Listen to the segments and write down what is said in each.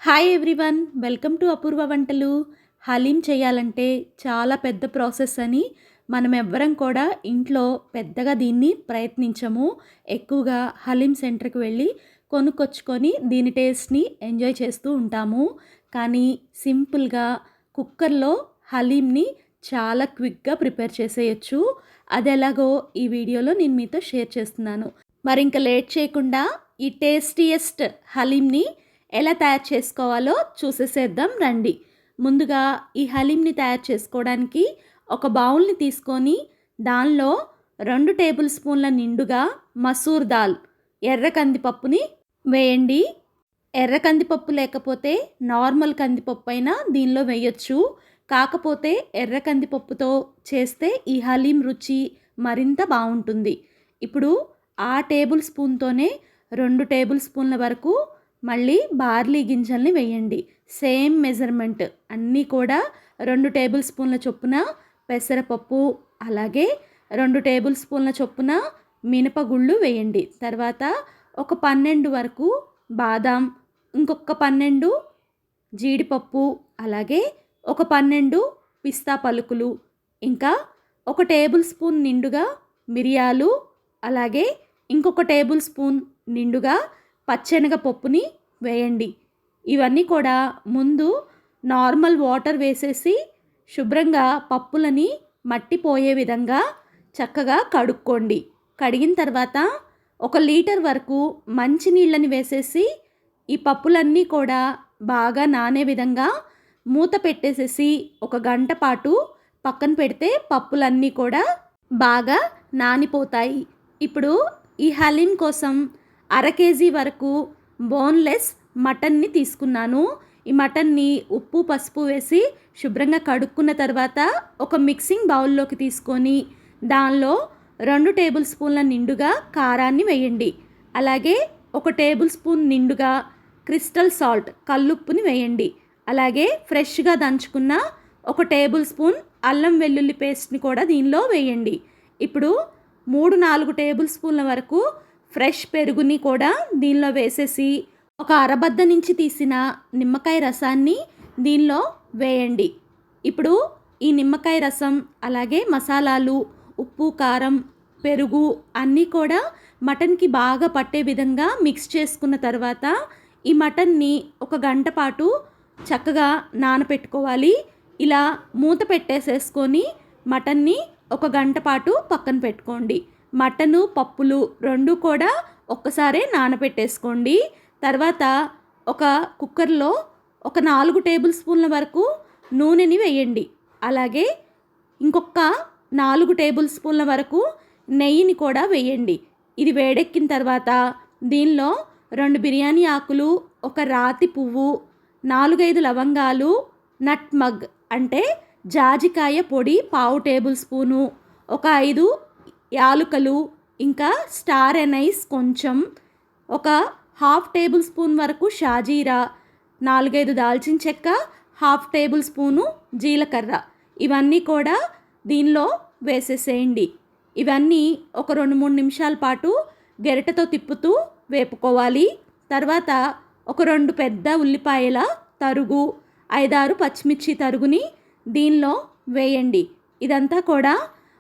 Hi everyone, welcome to అపూర్వ వంటలు. హలీం చేయాలంటే చాలా పెద్ద ప్రాసెస్ అని మనం ఎవ్వరం కూడా ఇంట్లో పెద్దగా దీన్ని ప్రయత్నించము. ఎక్కువగా హలీం సెంటర్కి వెళ్ళి కొనుక్కొచ్చుకొని దీని టేస్ట్ని ఎంజాయ్ చేస్తూ ఉంటాము. కానీ సింపుల్గా కుక్కర్లో హలీంని చాలా క్విక్గా ప్రిపేర్ చేసేయచ్చు. అది ఎలాగో ఈ వీడియోలో నేను మీతో షేర్ చేస్తున్నాను. మరి ఇంకా లేట్ చేయకుండా ఈ టేస్టీయెస్ట్ హలీంని ఎలా తయారు చేసుకోవాలో చూసేసేద్దాం రండి. ముందుగా ఈ హలీంని తయారు చేసుకోవడానికి ఒక బౌల్ని తీసుకొని దానిలో 2 టేబుల్ స్పూన్ల నిండుగా మసూర్ దాల్ ఎర్ర కందిపప్పుని వేయండి. ఎర్ర కందిపప్పు లేకపోతే నార్మల్ కందిపప్పు అయినా దీనిలో వేయొచ్చు. కాకపోతే ఎర్ర కందిపప్పుతో చేస్తే ఈ హలీం రుచి మరింత బాగుంటుంది. ఇప్పుడు ఆ టేబుల్ స్పూన్తోనే 2 టేబుల్ స్పూన్ల వరకు మళ్ళీ బార్లీ గింజల్ని వేయండి. సేమ్ మెజర్మెంట్ అన్నీ కూడా 2 టేబుల్ స్పూన్ల చొప్పున పెసరపప్పు, అలాగే 2 టేబుల్ స్పూన్ల చొప్పున మినపగుళ్ళు వేయండి. తర్వాత ఒక 12 వరకు బాదాం, ఇంకొక 12 జీడిపప్పు, అలాగే ఒక 12 పిస్తా పలుకులు, ఇంకా ఒక టేబుల్ స్పూన్ నిండుగా మిరియాలు, అలాగే ఇంకొక టేబుల్ స్పూన్ నిండుగా పచ్చెనగపప్పుని వేయండి. ఇవన్నీ కూడా ముందు నార్మల్ వాటర్ వేసేసి శుభ్రంగా పప్పులని మట్టిపోయే విధంగా చక్కగా కడుక్కోండి. కడిగిన తర్వాత 1 లీటర్ వరకు మంచినీళ్ళని వేసేసి ఈ పప్పులన్నీ కూడా బాగా నానే విధంగా మూత పెట్టేసేసి 1 గంట పాటు పక్కన పెడితే పప్పులన్నీ కూడా బాగా నానిపోతాయి. ఇప్పుడు ఈ హలీం కోసం 1/2 కేజీ వరకు బోన్లెస్ మటన్ని తీసుకున్నాను. ఈ మటన్ని ఉప్పు పసుపు వేసి శుభ్రంగా కడుక్కున్న తర్వాత ఒక మిక్సింగ్ బౌల్లోకి తీసుకొని దానిలో 2 టేబుల్ స్పూన్ల నిండుగా కారాన్ని వేయండి. అలాగే 1 టేబుల్ స్పూన్ నిండుగా క్రిస్టల్ సాల్ట్ కల్లుప్పుని వేయండి. అలాగే ఫ్రెష్గా దంచుకున్న 1 టేబుల్ స్పూన్ అల్లం వెల్లుల్లి పేస్ట్ని కూడా దీనిలో వేయండి. ఇప్పుడు 3-4 టేబుల్ స్పూన్ల వరకు ఫ్రెష్ పెరుగుని కూడా దీనిలో వేసేసి ఒక అరబద్ద నుంచి తీసిన నిమ్మకాయ రసాన్ని దీనిలో వేయండి. ఇప్పుడు ఈ నిమ్మకాయ రసం, అలాగే మసాలాలు, ఉప్పు, కారం, పెరుగు అన్నీ కూడా మటన్కి బాగా పట్టే విధంగా మిక్స్ చేసుకున్న తర్వాత ఈ మటన్ని 1 గంట పాటు చక్కగా నానపెట్టుకోవాలి. ఇలా మూత పెట్టేసేసుకొని మటన్ని 1 గంట పాటు పక్కన పెట్టుకోండి. మటను, పప్పులు 2 కూడా ఒక్కసారే నానపెట్టేసుకోండి. తర్వాత ఒక కుక్కర్లో ఒక 4 టేబుల్ స్పూన్ల వరకు నూనెని వేయండి. అలాగే ఇంకొక 4 టేబుల్ స్పూన్ల వరకు నెయ్యిని కూడా వేయండి. ఇది వేడెక్కిన తర్వాత దీనిలో 2 బిర్యానీ ఆకులు, ఒక రాతి పువ్వు, 4-5 లవంగాలు, నట్మగ్ అంటే జాజికాయ పొడి 1/2 టేబుల్ స్పూను, ఒక 5 యాలుకలు, ఇంకా స్టార్ ఎనైస్ కొంచెం, ఒక 1/2 టేబుల్ స్పూన్ వరకు షాజీరా, 4-5 దాల్చిన చెక్క, 1/2 టేబుల్ స్పూను జీలకర్ర, ఇవన్నీ కూడా దీనిలో వేసేసేయండి. ఇవన్నీ ఒక 2-3 నిమిషాల పాటు గరిటెతో తిప్పుతూ వేపుకోవాలి. తర్వాత ఒక 2 పెద్ద ఉల్లిపాయల తరుగు, 5-6 పచ్చిమిర్చి తరుగుని దీనిలో వేయండి. ఇదంతా కూడా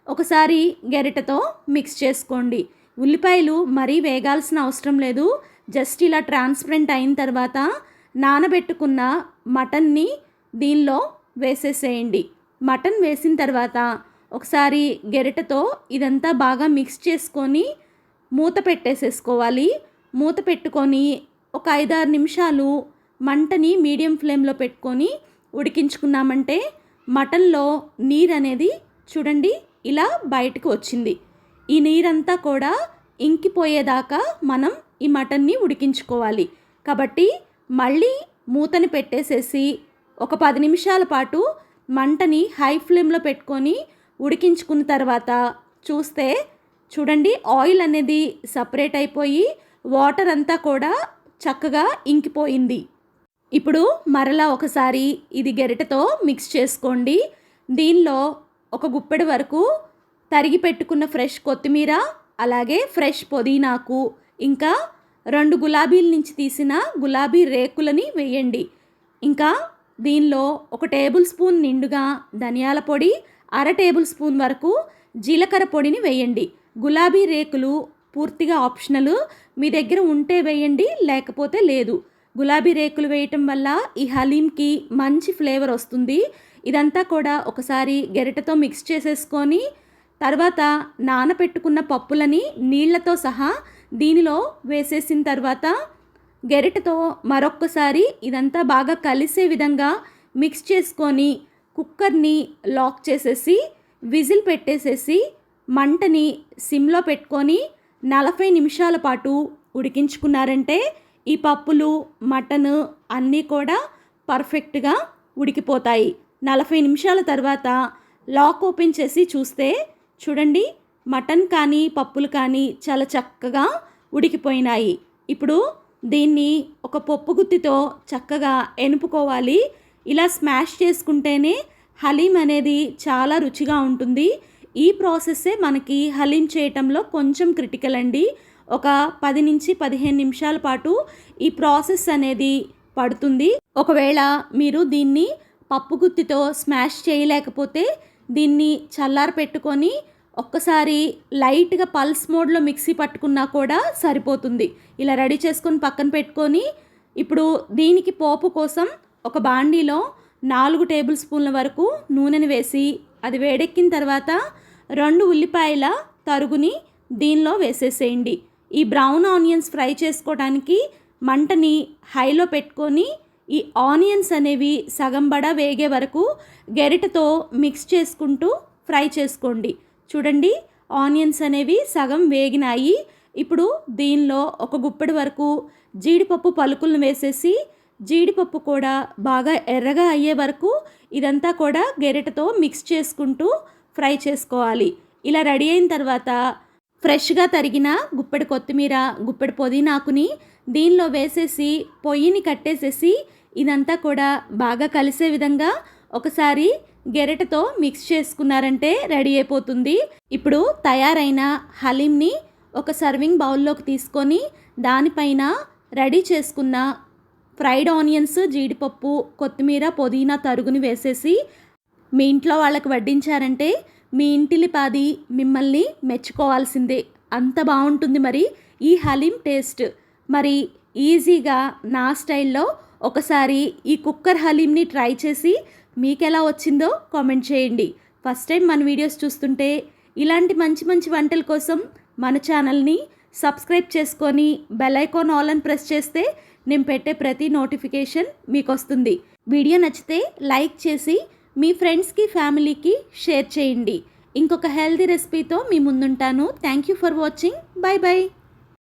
ఒకసారి గరిటెతో మిక్స్ చేసుకోండి. ఉల్లిపాయలు మరీ వేగాల్సిన అవసరం లేదు. జస్ట్ ఇలా ట్రాన్స్పరెంట్ అయిన తర్వాత నానబెట్టుకున్న మటన్ని దీనిలో వేసేసేయండి. మటన్ వేసిన తర్వాత ఒకసారి గరిటెతో ఇదంతా బాగా మిక్స్ చేసుకొని మూత పెట్టేసేసుకోవాలి. మూత పెట్టుకొని ఒక 5-6 నిమిషాలు మంటని మీడియం ఫ్లేమ్లో పెట్టుకొని ఉడికించుకున్నామంటే మటన్లో నీరు అనేది చూడండి ఇలా బయటకు వచ్చింది. ఈ నీరంతా కూడా ఇంకిపోయేదాకా మనం ఈ మటన్ని ఉడికించుకోవాలి. కాబట్టి మళ్ళీ మూతని పెట్టేసేసి ఒక 10 నిమిషాల పాటు మంటని హై ఫ్లేమ్లో పెట్టుకొని ఉడికించుకున్న తర్వాత చూస్తే చూడండి ఆయిల్ అనేది సపరేట్ అయిపోయి వాటర్ అంతా కూడా చక్కగా ఇంకిపోయింది. ఇప్పుడు మరలా ఒకసారి ఇది గరిటెతో మిక్స్ చేసుకోండి. దీనిలో ఒక గుప్పెడు వరకు తరిగి పెట్టుకున్న ఫ్రెష్ కొత్తిమీర, అలాగే ఫ్రెష్ పుదీనాకు, ఇంకా 2 గులాబీల నుంచి తీసిన గులాబీ రేకులని వేయండి. ఇంకా దీనిలో 1 టేబుల్ స్పూన్ నిండుగా ధనియాల పొడి, అర టేబుల్ స్పూన్ వరకు జీలకర్ర పొడిని వేయండి. గులాబీ రేకులు పూర్తిగా ఆప్షనల్. మీ దగ్గర ఉంటే వేయండి, లేకపోతే లేదు. గులాబీ రేకులు వేయటం వల్ల ఈ హలీంకి మంచి ఫ్లేవర్ వస్తుంది. ఇదంతా కూడా ఒకసారి గరిటెతో మిక్స్ చేసేసుకొని తర్వాత నానపెట్టుకున్న పప్పులని నీళ్లతో సహా దీనిలో వేసేసిన తర్వాత గరిటెతో మరొక్కసారి ఇదంతా బాగా కలిసే విధంగా మిక్స్ చేసుకొని కుక్కర్ని లాక్ చేసేసి విజిల్ పెట్టేసేసి మంటని సిమ్లో పెట్టుకొని 40 నిమిషాల పాటు ఉడికించుకున్నారంటే ఈ పప్పులు, మటన్ అన్నీ కూడా పర్ఫెక్ట్గా ఉడికిపోతాయి. 40 నిమిషాల తర్వాత లాక్ ఓపెన్ చేసి చూస్తే చూడండి, మటన్ కానీ పప్పులు కానీ చాలా చక్కగా ఉడికిపోయినాయి. ఇప్పుడు దీన్ని ఒక పప్పు గుత్తితో చక్కగా ఎనుపుకోవాలి. ఇలా స్మాష్ చేసుకుంటేనే హలీం అనేది చాలా రుచిగా ఉంటుంది. ఈ ప్రాసెస్సే మనకి హలీం చేయటంలో కొంచెం క్రిటికల్ అండి. ఒక 10 నుంచి 15 నిమిషాల పాటు ఈ ప్రాసెస్ అనేది పడుతుంది. ఒకవేళ మీరు దీన్ని పప్పు గుత్తితో స్మాష్ చేయలేకపోతే దీన్ని చల్లారి పెట్టుకొని ఒక్కసారి లైట్గా పల్స్ మోడ్లో మిక్సీ పట్టుకున్నా కూడా సరిపోతుంది. ఇలా రెడీ చేసుకొని పక్కన పెట్టుకొని ఇప్పుడు దీనికి పోపు కోసం ఒక బాండీలో 4 టేబుల్ స్పూన్ల వరకు నూనెని వేసి అది వేడెక్కిన తర్వాత 2 ఉల్లిపాయల తరుగుని దీనిలో వేసేసేయండి. ఈ బ్రౌన్ ఆనియన్స్ ఫ్రై చేసుకోవడానికి మంటని హైలో పెట్టుకొని ఈ ఆనియన్స్ అనేవి సగం బడ వేగే వరకు గరిటెతో మిక్స్ చేసుకుంటూ ఫ్రై చేసుకోండి. చూడండి, ఆనియన్స్ అనేవి సగం వేగినాయి. ఇప్పుడు దీనిలో ఒక గుప్పెడు వరకు జీడిపప్పు పలుకులను వేసేసి జీడిపప్పు కూడా బాగా ఎర్రగా అయ్యే వరకు ఇదంతా కూడా గరిటెతో మిక్స్ చేసుకుంటూ ఫ్రై చేసుకోవాలి. ఇలా రెడీ అయిన తర్వాత ఫ్రెష్గా తరిగిన గుప్పెడు కొత్తిమీర, గుప్పెడు పుదీనాకుని దీనిలో వేసేసి పొయ్యిని కట్టేసేసి ఇదంతా కూడా బాగా కలిసే విధంగా ఒకసారి గరిటెతో మిక్స్ చేసుకున్నారంటే రెడీ అయిపోతుంది. ఇప్పుడు తయారైన హలీంని ఒక సర్వింగ్ బౌల్లోకి తీసుకొని దానిపైన రెడీ చేసుకున్న ఫ్రైడ్ ఆనియన్స్, జీడిపప్పు, కొత్తిమీర, పుదీనా తరుగుని వేసేసి మీ ఇంట్లో వాళ్ళకి వడ్డించారంటే మీ ఇంటిలిపాది మిమ్మల్ని మెచ్చుకోవాల్సిందే. అంత బాగుంటుంది మరి ఈ హలీం టేస్ట్. మరి ఈజీగా నా స్టైల్లో ఒకసారి ఈ కుక్కర్ హలీంని ట్రై చేసి మీకు ఎలా వచ్చిందో కామెంట్ చేయండి. ఫస్ట్ టైం మన వీడియోస్ చూస్తుంటే ఇలాంటి మంచి మంచి వంటల కోసం మన ఛానల్ని సబ్స్క్రైబ్ చేసుకొని బెల్ ఐకాన్ ఆల్ అని ప్రెస్ చేస్తే నేను పెట్టే ప్రతి నోటిఫికేషన్ మీకు వస్తుంది. వీడియో నచ్చితే లైక్ చేసి మీ ఫ్రెండ్స్కి, ఫ్యామిలీకి షేర్ చేయండి. ఇంకొక హెల్తీ రెసిపీతో మీ ముందుంటాను. Thank you for watching. Bye by.